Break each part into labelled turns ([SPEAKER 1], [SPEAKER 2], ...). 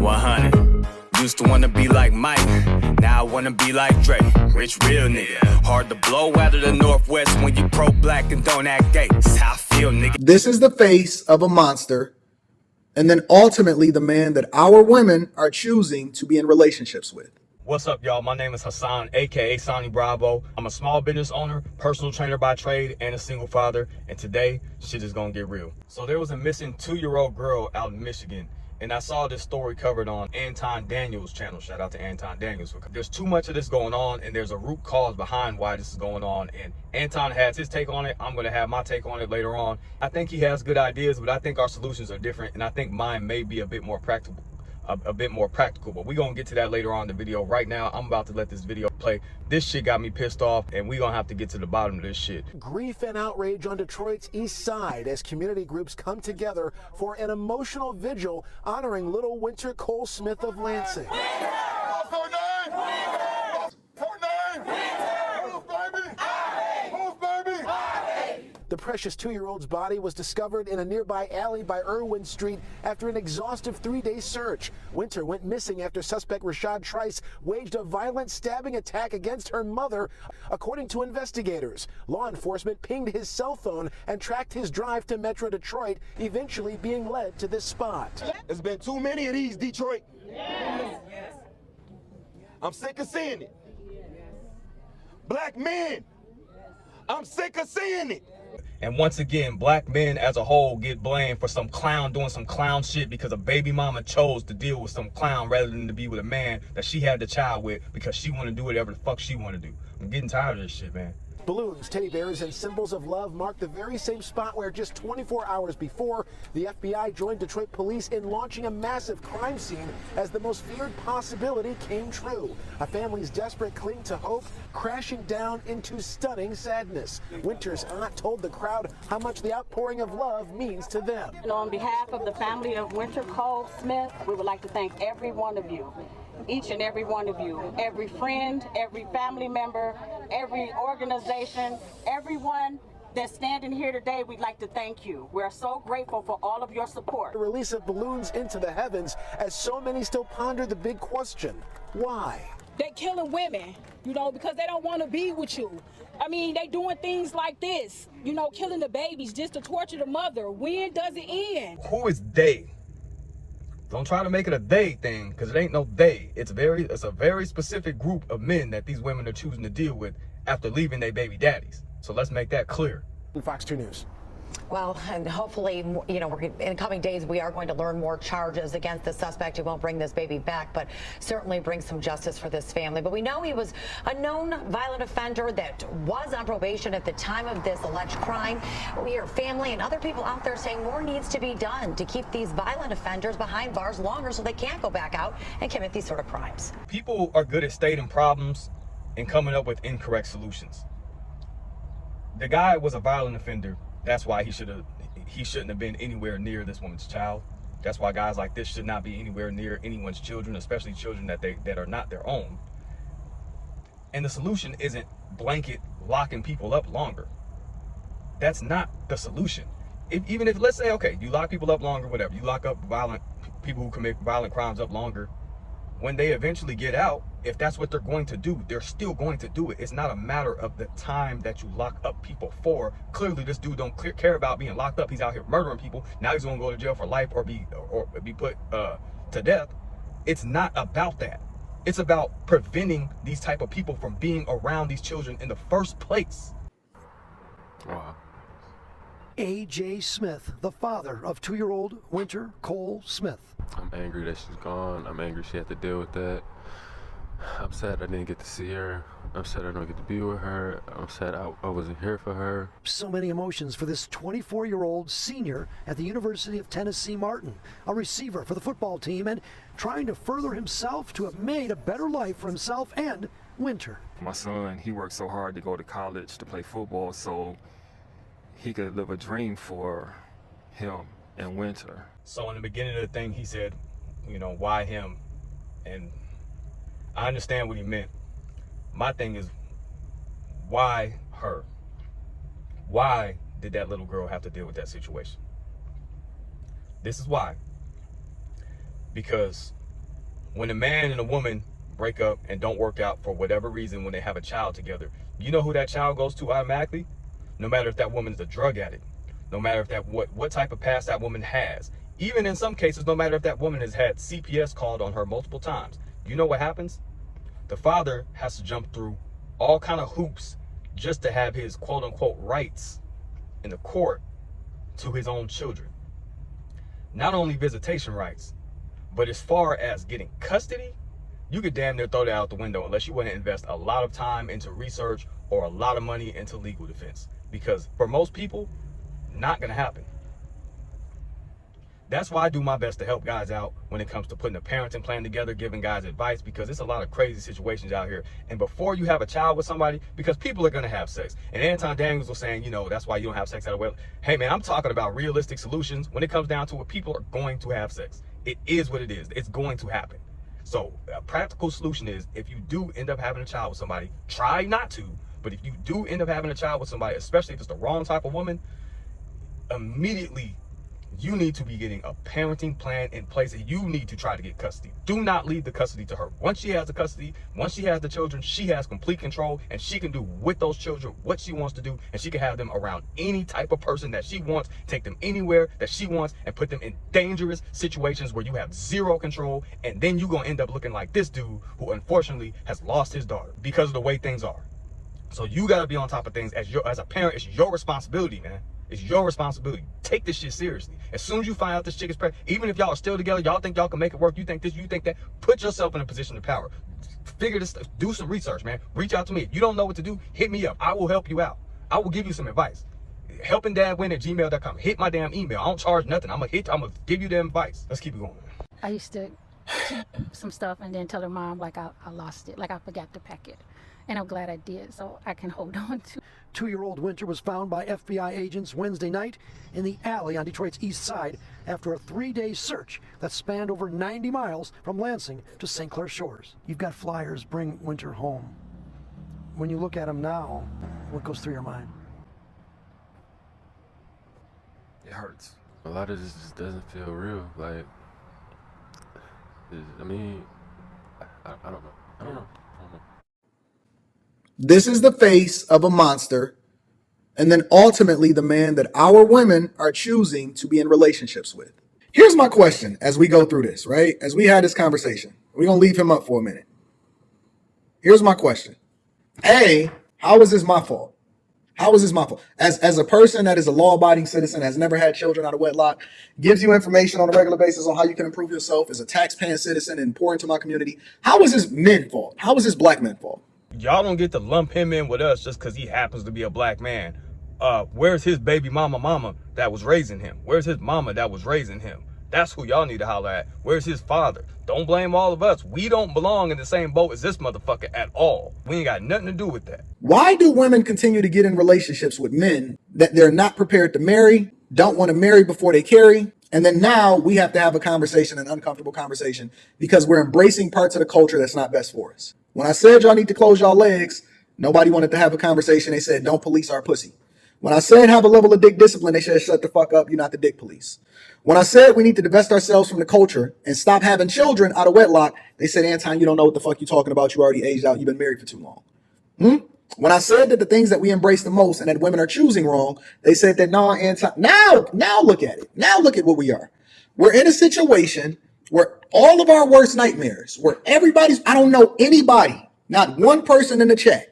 [SPEAKER 1] 100. Used to wanna be like Mike, now I wanna be like Drake. Rich, real nigga. Hard to blow out of the Northwest when you pro-black and don't act gay. That's how I feel, nigga.
[SPEAKER 2] This is the face of a monster, and then ultimately the man that our women are choosing to be in relationships with.
[SPEAKER 3] What's up, y'all? My name is Hassan, aka Sani Bravo. I'm a small business owner, personal trainer by trade, and a single father. And today, shit is gonna get real. So there was a missing 2-year-old girl out in Michigan, and I saw this story covered on Anton Daniels' channel. Shout out to Anton Daniels. There's too much of this going on, and there's a root cause behind why this is going on. And Anton has his take on it. I'm gonna have my take on it later on. I think he has good ideas, but I think our solutions are different, and I think mine may be a bit more practical. But we're gonna get to that later on in the video. Right now, I'm about to let this video play. This shit got me pissed off, and we're gonna have to get to the bottom of this shit.
[SPEAKER 4] Grief and outrage on Detroit's east side as community groups come together for an emotional vigil honoring little Wynter Cole Smith of Lansing. The precious 2-year-old's body was discovered in a nearby alley by Irwin Street after an exhaustive 3-day search. Wynter went missing after suspect Rashad Trice waged a violent stabbing attack against her mother. According to investigators, law enforcement pinged his cell phone and tracked his drive to Metro Detroit, eventually being led to this spot.
[SPEAKER 5] There's been too many of these, Detroit.
[SPEAKER 6] Yes.
[SPEAKER 5] I'm sick of seeing it. Black men, I'm sick of seeing it.
[SPEAKER 3] And once again, black men as a whole get blamed for some clown doing some clown shit because a baby mama chose to deal with some clown rather than to be with a man that she had the child with because she want to do whatever the fuck she want to do. I'm getting tired of this shit, man.
[SPEAKER 4] Balloons, teddy bears, and symbols of love mark the very same spot where just 24 hours before, the FBI joined Detroit police in launching a massive crime scene as the most feared possibility came true. A family's desperate cling to hope, crashing down into stunning sadness. Wynter's aunt told the crowd how much the outpouring of love means to them.
[SPEAKER 6] And on behalf of the family of Wynter Cole Smith, we would like to thank every one of you. Each and every one of you, every friend, every family member, every organization, everyone that's standing here today, we'd like to thank you. We're so grateful for all of your support.
[SPEAKER 4] The release of balloons into the heavens as so many still ponder the big question, why?
[SPEAKER 7] They're killing women, because they don't want to be with you. I mean, they doing things like this, killing the babies just to torture the mother. When does it end?
[SPEAKER 3] Who is they? Don't try to make it a they thing, because it ain't no they. It's a very specific group of men that these women are choosing to deal with after leaving their baby daddies. So let's make that clear.
[SPEAKER 4] Fox 2 News.
[SPEAKER 8] Well, and hopefully, in the coming days, we are going to learn more charges against the suspect who won't bring this baby back, but certainly bring some justice for this family. But we know he was a known violent offender that was on probation at the time of this alleged crime. We hear family and other people out there saying more needs to be done to keep these violent offenders behind bars longer so they can't go back out and commit these sort of crimes.
[SPEAKER 3] People are good at stating problems and coming up with incorrect solutions. The guy was a violent offender. That's why he shouldn't have been anywhere near this woman's child. That's why guys like this should not be anywhere near anyone's children, especially children that are not their own. And the solution isn't blanket locking people up longer. That's not the solution. Even if, let's say, okay, you lock people up longer, whatever, you lock up people who commit violent crimes up longer, when they eventually get out, if that's what they're going to do, they're still going to do it. It's not a matter of the time that you lock up people for. Clearly, this dude don't care about being locked up. He's out here murdering people. Now he's going to go to jail for life or be put to death. It's not about that. It's about preventing these type of people from being around these children in the first place.
[SPEAKER 9] Wow.
[SPEAKER 4] A.J. Smith, the father of 2-year-old Wynter Cole Smith.
[SPEAKER 9] I'm angry that she's gone. I'm angry she had to deal with that. I'm sad I didn't get to see her. I'm sad I don't get to be with her. I'm sad I wasn't here for her.
[SPEAKER 4] So many emotions for this 24-year-old senior at the University of Tennessee Martin, a receiver for the football team and trying to further himself to have made a better life for himself and Wynter.
[SPEAKER 10] My son, he worked so hard to go to college to play football so he could live a dream for him and Wynter.
[SPEAKER 3] So in the beginning of the thing, he said, why him? And I understand what he meant. My thing is, why her? Why did that little girl have to deal with that situation? This is why. Because When a man and a woman break up and don't work out for whatever reason when they have a child together, you know who that child goes to automatically? No matter if that woman is a drug addict, no matter if that what type of past that woman has. Even in some cases, no matter if that woman has had CPS called on her multiple times, you know what happens? The father has to jump through all kind of hoops just to have his quote unquote rights in the court to his own children. Not only visitation rights, but as far as getting custody, you could damn near throw that out the window unless you want to invest a lot of time into research or a lot of money into legal defense. Because for most people, not going to happen. That's why I do my best to help guys out when it comes to putting a parenting plan together, giving guys advice, because it's a lot of crazy situations out here. And before you have a child with somebody, because people are going to have sex. And Anton Daniels was saying, you know, that's why you don't have sex out of wedlock. Hey, man, I'm talking about realistic solutions when it comes down to it. People are going to have sex. It is what it is. It's going to happen. So a practical solution is, if you do end up having a child with somebody, try not to. But if you do end up having a child with somebody, especially if it's the wrong type of woman, immediately you need to be getting a parenting plan in place, and you need to try to get custody. Do not leave the custody to her. Once she has the custody, once she has the children, she has complete control, and she can do with those children what she wants to do, and she can have them around any type of person that she wants, take them anywhere that she wants, and put them in dangerous situations where you have zero control, and then you're gonna end up looking like this dude who unfortunately has lost his daughter because of the way things are. So you gotta be on top of things. As a parent, it's your responsibility, man. It's your responsibility. Take this shit seriously. As soon as you find out this chick is pregnant, even if y'all are still together, y'all think y'all can make it work, you think this, you think that, put yourself in a position of power. Figure this stuff, do some research, man. Reach out to me. If you don't know what to do, hit me up. I will help you out. I will give you some advice. helpingdadwin@gmail.com. Hit my damn email. I don't charge nothing. I'm gonna give you the advice. Let's keep it going.
[SPEAKER 11] I used to keep some stuff and then tell her mom like I lost it, like I forgot to pack it. And I'm glad I did, so I can hold on to.
[SPEAKER 4] 2-year-old Wynter was found by FBI agents Wednesday night in the alley on Detroit's east side after a 3-day search that spanned over 90 miles from Lansing to St. Clair Shores. You've got flyers, bring Wynter home. When you look at him now, what goes through your mind?
[SPEAKER 10] It hurts.
[SPEAKER 9] A lot of this just doesn't feel real. Like, I mean, I don't know. I don't know.
[SPEAKER 2] This is the face of a monster, and then ultimately the man that our women are choosing to be in relationships with. Here's my question as we go through this, right? As we had this conversation, we're going to leave him up for a minute. Here's my question. A, how is this my fault? How is this my fault? As a person that is a law-abiding citizen, has never had children out of wedlock, gives you information on a regular basis on how you can improve yourself as a tax-paying citizen and pour into my community, how is this men's fault? How is this black men's fault?
[SPEAKER 3] Y'all don't get to lump him in with us just because he happens to be a black man. Where's his baby mama that was raising him? Where's his mama that was raising him? That's who y'all need to holler at. Where's his father? Don't blame all of us. We don't belong in the same boat as this motherfucker at all. We ain't got nothing to do with that.
[SPEAKER 2] Why do women continue to get in relationships with men that they're not prepared to marry, don't want to marry before they carry? And then now we have to have a conversation, an uncomfortable conversation, because we're embracing parts of the culture that's not best for us. When I said y'all need to close y'all legs, nobody wanted to have a conversation. They said, don't police our pussy. When I said have a level of dick discipline, they said, shut the fuck up. You're not the dick police. When I said we need to divest ourselves from the culture and stop having children out of wedlock, they said, Anton, you don't know what the fuck you're talking about. You already aged out. You've been married for too long. When I said that the things that we embrace the most and that women are choosing wrong, they said that, no, Anton, now look at it. Now look at what we are. We're in a situation where all of our worst nightmares, where I don't know anybody, not one person in the chat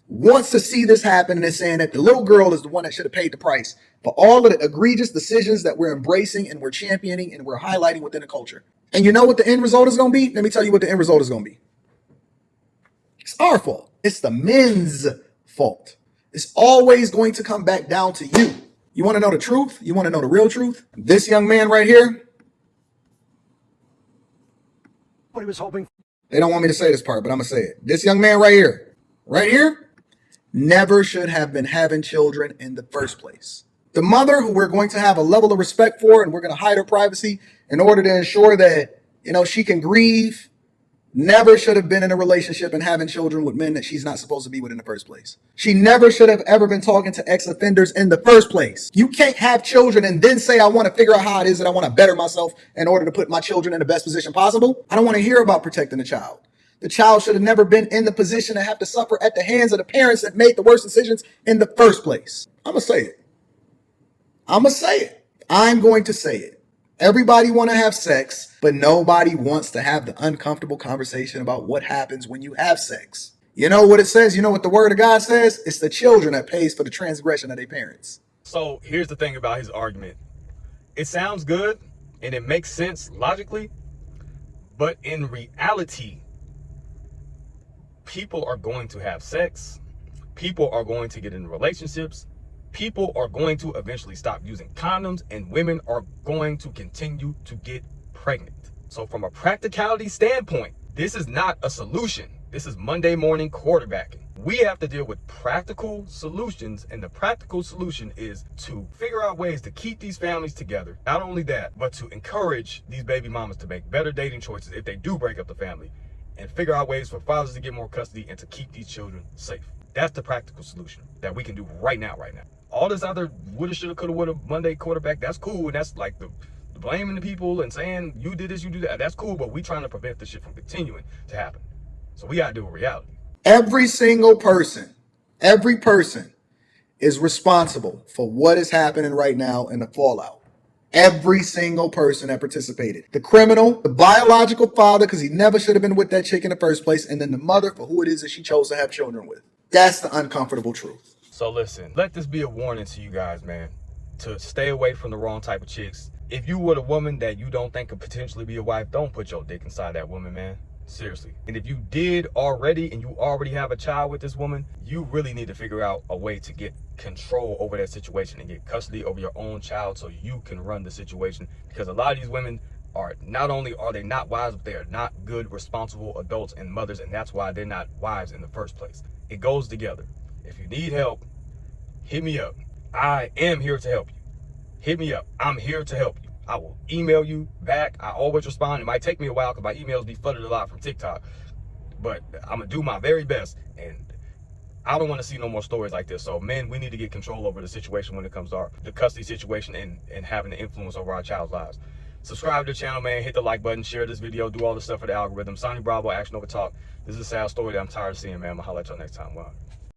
[SPEAKER 2] wants to see this happen and is saying that the little girl is the one that should have paid the price for all of the egregious decisions that we're embracing and we're championing and we're highlighting within the culture. And you know what the end result is going to be? Let me tell you what the end result is going to be. It's our fault. It's the men's fault. It's always going to come back down to you. You want to know the truth? You want to know the real truth? This young man right here.
[SPEAKER 4] What he was hoping.
[SPEAKER 2] They don't want me to say this part, but I'm going to say it. This young man right here, never should have been having children in the first place. The mother who we're going to have a level of respect for and we're going to hide her privacy in order to ensure that, she can grieve never should have been in a relationship and having children with men that she's not supposed to be with in the first place. She never should have ever been talking to ex-offenders in the first place. You can't have children and then say, I want to figure out how it is that I want to better myself in order to put my children in the best position possible. I don't want to hear about protecting the child. The child should have never been in the position to have to suffer at the hands of the parents that made the worst decisions in the first place. I'm going to say it. I'm going to say it. I'm going to say it. Everybody want to have sex, but nobody wants to have the uncomfortable conversation about what happens when you have sex. You know what it says? You know what the word of God says? It's the children that pays for the transgression of their parents.
[SPEAKER 3] So here's the thing about his argument. It sounds good and it makes sense logically, but in reality, people are going to have sex. People are going to get in relationships. People are going to eventually stop using condoms, and women are going to continue to get pregnant. So from a practicality standpoint, this is not a solution. This is Monday morning quarterbacking. We have to deal with practical solutions, and the practical solution is to figure out ways to keep these families together. Not only that, but to encourage these baby mamas to make better dating choices if they do break up the family, and figure out ways for fathers to get more custody and to keep these children safe. That's the practical solution that we can do right now. All this other woulda, shoulda, coulda, woulda, Monday quarterback, that's cool. And that's like the blaming the people and saying you did this, you do that. That's cool, but we trying to prevent this shit from continuing to happen. So we got to deal with reality.
[SPEAKER 2] Every single person, every person is responsible for what is happening right now in the fallout. Every single person that participated. The criminal, the biological father, because he never should have been with that chick in the first place, and then the mother for who it is that she chose to have children with. That's the uncomfortable truth.
[SPEAKER 3] So listen, let this be a warning to you guys, man, to stay away from the wrong type of chicks. If you were a woman that you don't think could potentially be a wife, don't put your dick inside that woman, man. Seriously. And if you did already and you already have a child with this woman, you really need to figure out a way to get control over that situation and get custody over your own child so you can run the situation. Because a lot of these women are, not only are they not wives, but they are not good, responsible adults and mothers, and that's why they're not wives in the first place. It goes together. If you need help, hit me up. I am here to help you. Hit me up. I'm here to help you. I will email you back. I always respond. It might take me a while because my emails be flooded a lot from TikTok, but I'm going to do my very best. And I don't want to see no more stories like this. So men, we need to get control over the situation when it comes to the custody situation and having the influence over our child's lives. Subscribe to the channel, man. Hit the like button, share this video, do all the stuff for the algorithm. Sani Bravo, Action Over Talk. This is a sad story that I'm tired of seeing, man. I'm going to holler at y'all next time. Wow.